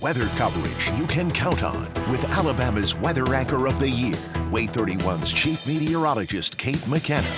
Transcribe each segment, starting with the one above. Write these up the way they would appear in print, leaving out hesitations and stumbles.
Weather coverage you can count on with Alabama's weather anchor of the year, WAAY 31's chief meteorologist, Kate McKenna.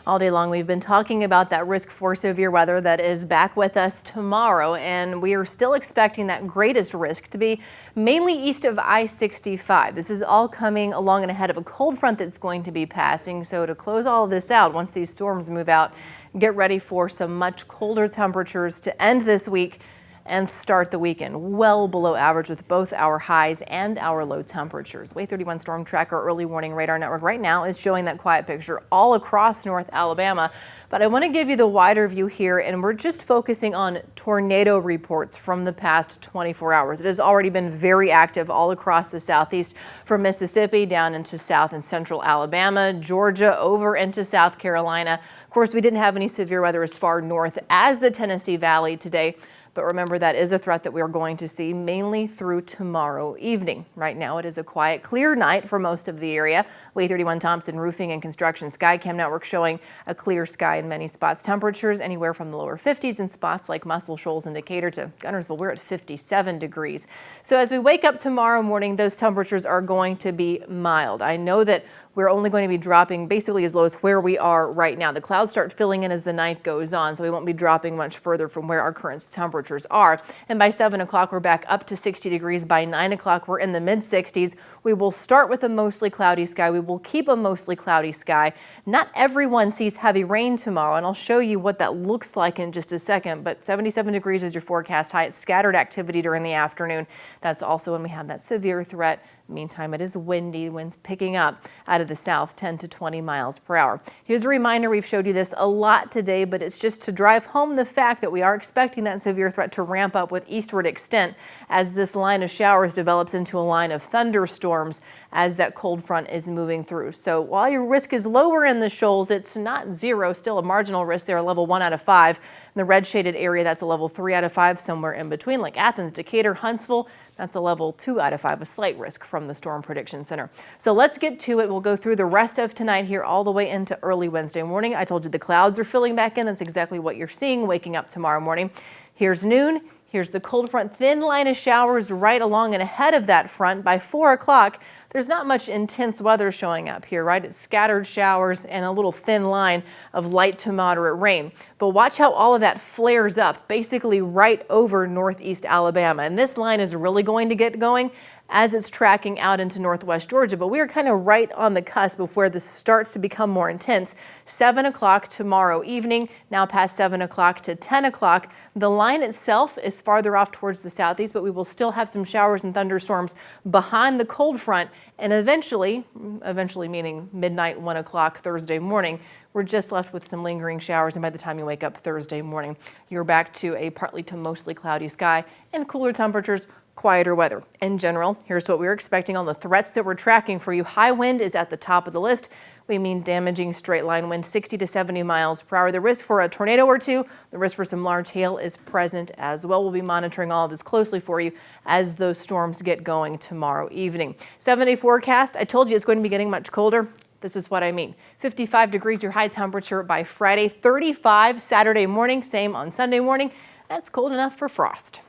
All day long, we've been talking about that risk for severe weather that is back with us tomorrow, and we are still expecting that greatest risk to be mainly east of I-65. This is all coming along and ahead of a cold front that's going to be passing. So to close all of this out, once these storms move out, get ready for some much colder temperatures to end this week and start the weekend well below average with both our highs and our low temperatures. WAAY 31 Storm Tracker early warning radar network right now is showing that quiet picture all across North Alabama. But I want to give you the wider view here, and we're just focusing on tornado reports from the past 24 hours. It has already been very active all across the southeast, from Mississippi down into south and central Alabama, Georgia, over into South Carolina. Of course, we didn't have any severe weather as far north as the Tennessee Valley today. But remember, that is a threat that we are going to see mainly through tomorrow evening. Right now, it is a quiet, clear night for most of the area. WAAY 31 Thompson Roofing and Construction Skycam Network showing a clear sky in many spots. Temperatures anywhere from the lower 50s in spots like Muscle Shoals and Decatur to Guntersville. We're at 57 degrees. So as we wake up tomorrow morning, those temperatures are going to be mild. I know that we're only going to be dropping basically as low as where we are right now. The clouds start filling in as the night goes on, so we won't be dropping much further from where our current temperatures are. And by 7 o'clock, we're back up to 60 degrees. By 9 o'clock, we're in the mid 60s. We will start with a mostly cloudy sky. We will keep a mostly cloudy sky. Not everyone sees heavy rain tomorrow, and I'll show you what that looks like in just a second. But 77 degrees is your forecast high. It's scattered activity during the afternoon. That's also when we have that severe threat. Meantime, it is windy, winds picking up out of the south, 10 to 20 miles per hour. Here's a reminder, we've showed you this a lot today, but it's just to drive home the fact that we are expecting that severe threat to ramp up with eastward extent as this line of showers develops into a line of thunderstorms as that cold front is moving through. So while your risk is lower in the shoals, it's not zero, still a marginal risk there, a level 1 out of 5. In the red shaded area, that's a level 3 out of 5, somewhere in between, like Athens, Decatur, Huntsville. That's a level 2 out of 5, a slight risk from the Storm Prediction Center. So let's get to it. We'll go through the rest of tonight here all the way into early Wednesday morning. I told you the clouds are filling back in. That's exactly what you're seeing waking up tomorrow morning. Here's noon. Here's the cold front, thin line of showers right along and ahead of that front. By 4 o'clock, there's not much intense weather showing up here, right? It's scattered showers and a little thin line of light to moderate rain. But watch how all of that flares up, basically right over northeast Alabama. And this line is really going to get going as it's tracking out into northwest Georgia. But we are kind of right on the cusp of where this starts to become more intense. 7 o'clock tomorrow evening, now past 7 o'clock to 10 o'clock. The line itself is farther off towards the southeast, but we will still have some showers and thunderstorms behind the cold front. And eventually meaning midnight, 1 o'clock Thursday morning, we're just left with some lingering showers. And by the time you wake up Thursday morning, you're back to a partly to mostly cloudy sky and cooler temperatures. Quieter weather. In general, here's what we're expecting on the threats that we're tracking for you. High wind is at the top of the list. We mean damaging straight line wind, 60 to 70 miles per hour. The risk for a tornado or two, the risk for some large hail is present as well. We'll be monitoring all of this closely for you as those storms get going tomorrow evening. 7-day forecast. I told you it's going to be getting much colder. This is what I mean. 55 degrees your high temperature by Friday, 35 Saturday morning, same on Sunday morning. That's cold enough for frost.